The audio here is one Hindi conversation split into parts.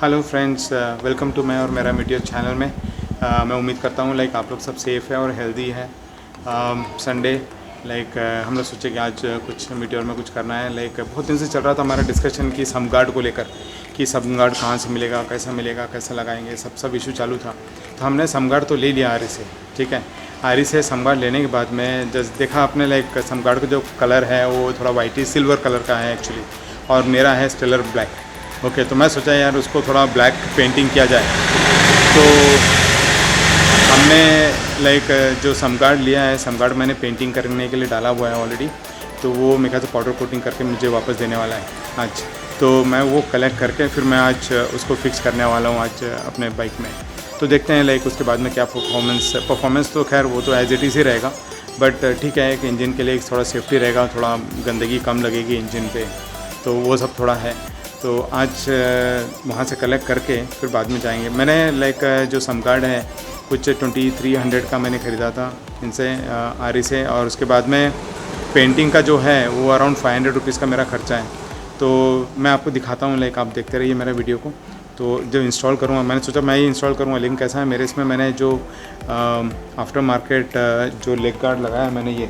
हेलो फ्रेंड्स, वेलकम टू मैं और मेरा मीटियर चैनल में। मैं उम्मीद करता हूँ आप लोग सब सेफ़ है और हेल्दी है। संडे हम लोग सोचे कि आज कुछ मीटियर में कुछ करना है। बहुत दिन से चल रहा था हमारा डिस्कशन कि सम गार्ड को लेकर कि सम गार्ड कहाँ से मिलेगा, कैसे लगाएंगे, सब इशू चालू था। तो हमने सम गार्ड तो ले लिया आरी से, ठीक है। आरी से सम गार्ड लेने के बाद में जस्ट देखा आपने सम गार्ड का जो कलर है वो थोड़ा वाइटी सिल्वर कलर का है एक्चुअली, और मेरा है स्टेलर ब्लैक। ओके, तो मैं सोचा यार उसको थोड़ा ब्लैक पेंटिंग किया जाए। तो हमने जो सम गार्ड लिया है, सम गार्ड मैंने पेंटिंग करने के लिए डाला हुआ है ऑलरेडी। तो वो मेरे ख्याल से पाउडर कोटिंग करके मुझे वापस देने वाला है आज। तो मैं वो कलेक्ट करके फिर मैं आज उसको फिक्स करने वाला हूँ आज अपने बाइक में। तो देखते हैं उसके बाद में क्या परफॉर्मेंस तो खैर वो तो एज इट इज़ ही रहेगा, बट ठीक है कि इंजन के लिए थोड़ा सेफ्टी रहेगा, थोड़ा गंदगी कम लगेगी इंजन पे, तो वो सब थोड़ा है। तो आज वहाँ से कलेक्ट करके फिर बाद में जाएंगे। मैंने जो सम गार्ड है कुछ 2300 का मैंने ख़रीदा था इनसे आरी से, और उसके बाद में पेंटिंग का जो है वो अराउंड 500 रुपीज़ का मेरा खर्चा है। तो मैं आपको दिखाता हूँ, आप देखते रहिए मेरा वीडियो को। तो जो इंस्टॉल करूँगा, मैंने सोचा मैं ही इंस्टॉल करूँगा, लेकिन कैसा है मेरे इसमें मैंने जो आफ्टर मार्केट जो लेग गार्ड लगाया है मैंने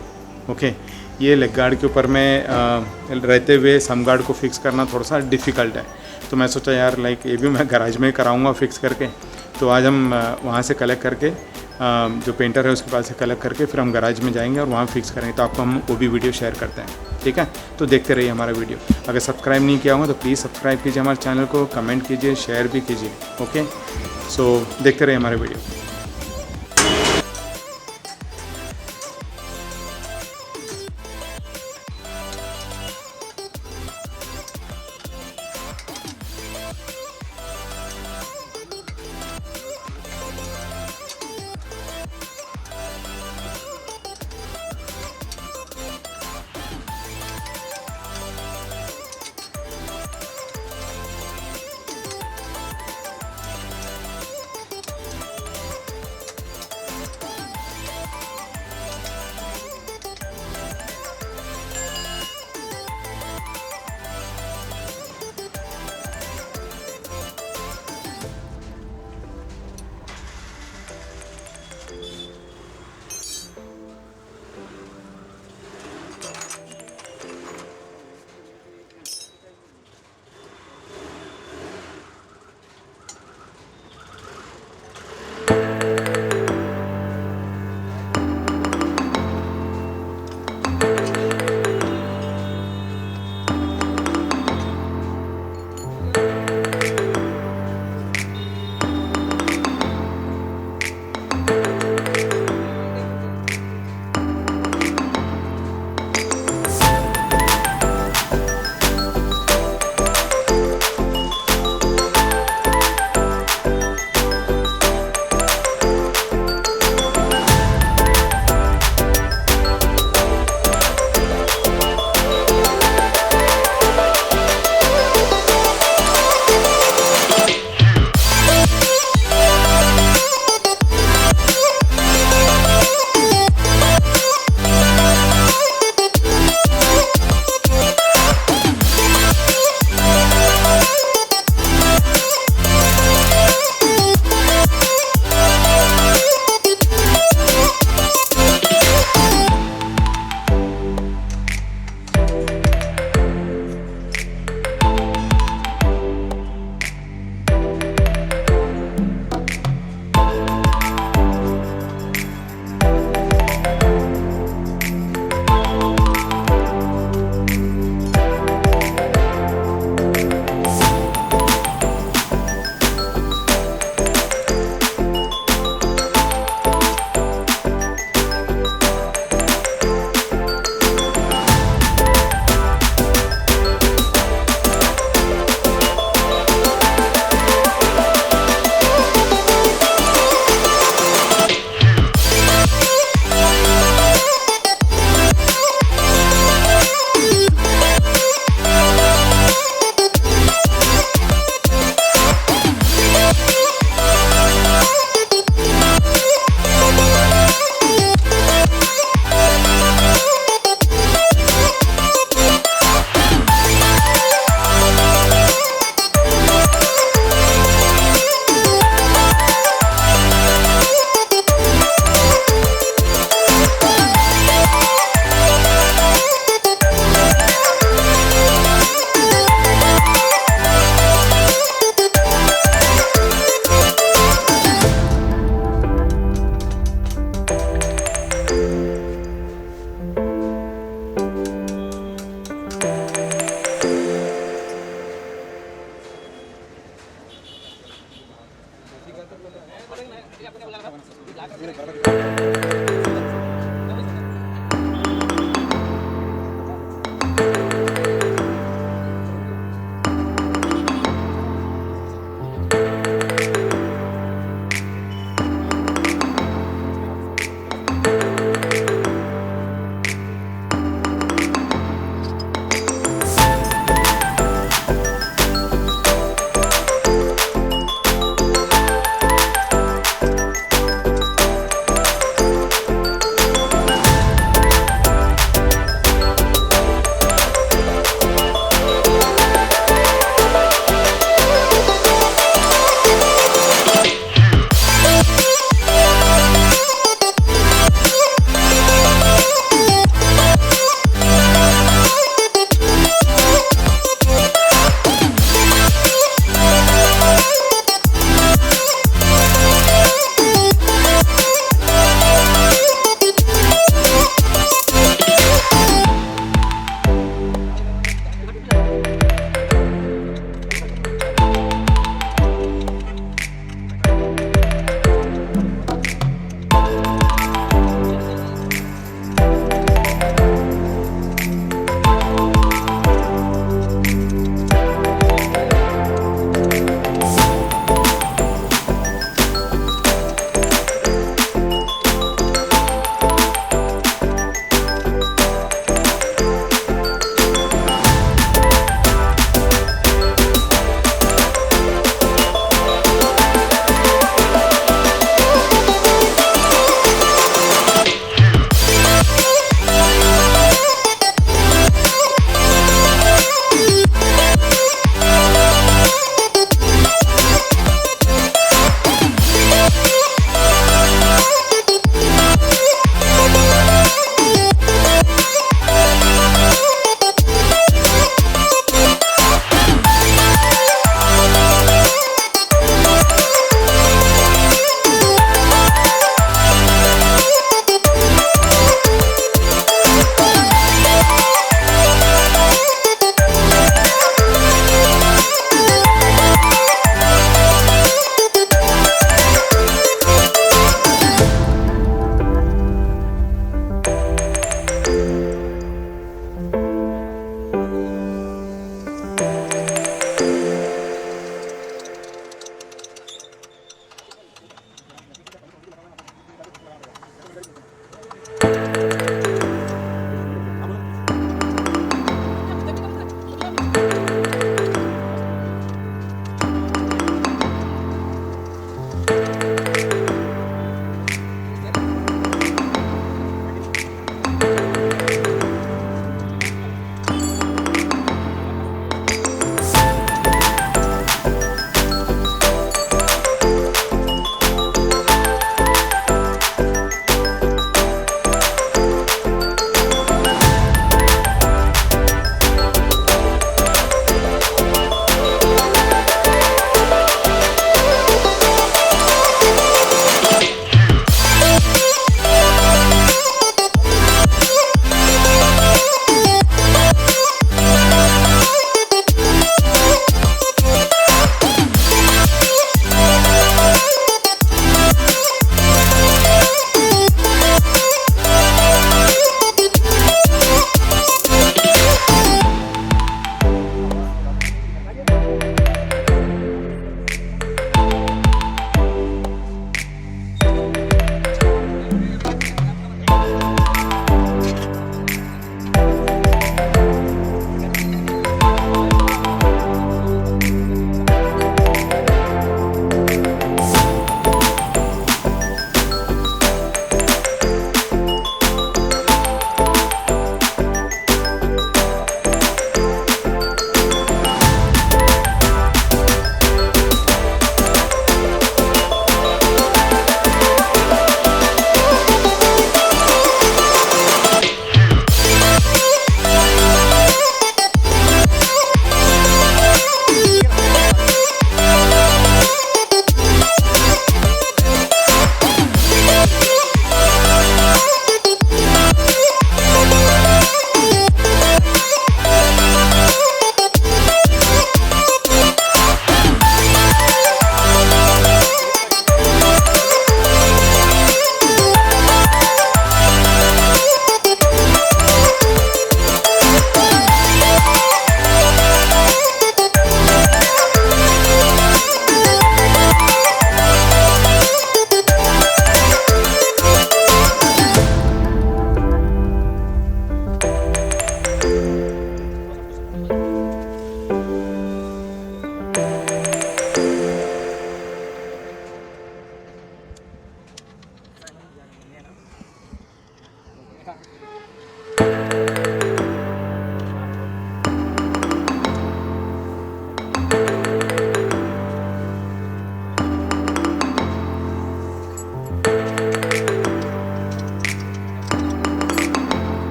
ओके, ये लेग गार्ड के ऊपर में रहते हुए सम गार्ड को फिक्स करना थोड़ा सा डिफ़िकल्ट है। तो मैं सोचा यार ये भी मैं गैराज में कराऊंगा फिक्स करके। तो आज हम वहाँ से कलेक्ट करके जो पेंटर है उसके पास से कलेक्ट करके फिर हम गैराज में जाएंगे और वहाँ फिक्स करेंगे। तो आपको हम वो भी वीडियो शेयर करते हैं, ठीक है। तो देखते रहिए हमारा वीडियो। अगर सब्सक्राइब नहीं किया होगा तो प्लीज़ सब्सक्राइब कीजिए हमारे चैनल को, कमेंट कीजिए, शेयर भी कीजिए। ओके, सो देखते रहिए हमारा वीडियो।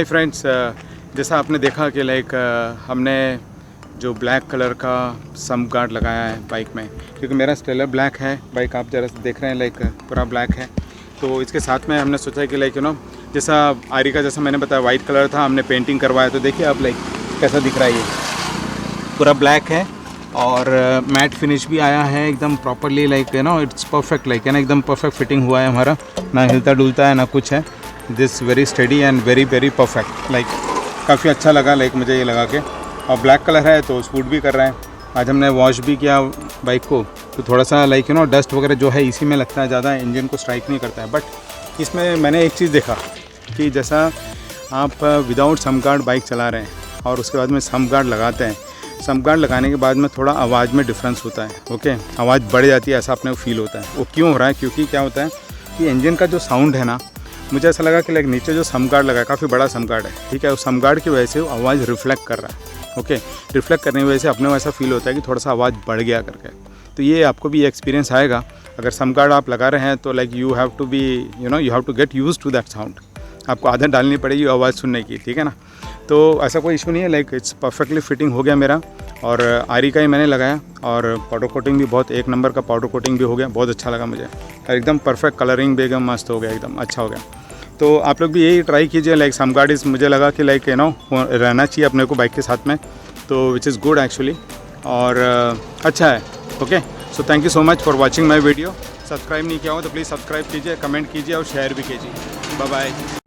हाय फ्रेंड्स, जैसा आपने देखा कि लाइक हमने जो ब्लैक कलर का सम्प गार्ड लगाया है बाइक में, क्योंकि मेरा स्टेलर ब्लैक है बाइक, आप जरा देख रहे हैं लाइक पूरा ब्लैक है। तो इसके साथ में हमने सोचा कि लाइक जैसा आरी का जैसा मैंने बताया वाइट कलर था, हमने पेंटिंग करवाया। तो देखिए आप लाइक कैसा दिख रहा है, ये पूरा ब्लैक है और मैट फिनिश भी आया है एकदम properly, like it's perfect, like एकदम परफेक्ट फिटिंग हुआ है हमारा, ना हिलता डुलता है ना कुछ है। This very study and very very perfect, like काफ़ी अच्छा लगा लाइक मुझे ये लगा के। और ब्लैक कलर है तो सूट भी कर रहा है। आज हमने वॉश भी किया बाइक को, तो थोड़ा सा लाइक डस्ट वगैरह जो है इसी में लगता है, ज़्यादा इंजन को स्ट्राइक नहीं करता है। बट इसमें मैंने एक चीज़ देखा कि जैसा आप विदाउट सम्प गार्ड बाइक चला रहे हैं और उसके बाद में सम्प गार्ड लगाते हैं, सम्प गार्ड लगाने के बाद में थोड़ा आवाज़ में डिफरेंस होता है। ओके, आवाज़ बढ़ जाती है, ऐसा अपने को फील होता है। वो क्यों हो रहा है? क्योंकि क्या होता है कि इंजन का जो साउंड है ना, मुझे ऐसा लगा कि लाइक नीचे जो सम्प गार्ड लगा है, काफ़ी बड़ा सम्प गार्ड है, ठीक है, उस सम्प गार्ड की वजह से वो आवाज़ रिफ्लेक्ट कर रहा है। ओके, रिफ्लेक्ट करने की वजह से अपने को ऐसा फील होता है कि थोड़ा सा आवाज़ बढ़ गया करके। तो ये आपको भी एक्सपीरियंस आएगा अगर सम्प गार्ड आप लगा रहे हैं तो like you have to be you have to get use to that sound. आपको आदत डालनी पड़ेगी आवाज़ सुनने की, ठीक है ना। तो ऐसा कोई इशू नहीं है, लाइक इट्स परफेक्टली फिटिंग हो गया मेरा। और आरी का ही मैंने लगाया और पाउडर कोटिंग भी बहुत एक नंबर का पाउडर कोटिंग भी हो गया, बहुत अच्छा लगा मुझे। एकदम परफेक्ट कलरिंग भी एकदम मस्त हो गया, एकदम अच्छा हो गया। तो आप लोग भी यही ट्राई कीजिए, लाइक सम्प गार्ड इस मुझे लगा कि लाइक रहना चाहिए अपने को बाइक के साथ में, तो विच इज़ गुड एक्चुअली, और अच्छा है। Okay, so thank you so much for watching my video. Subscribe नहीं किया हो तो प्लीज़ सब्सक्राइब कीजिए, कमेंट कीजिए और शेयर भी कीजिए। Bye bye.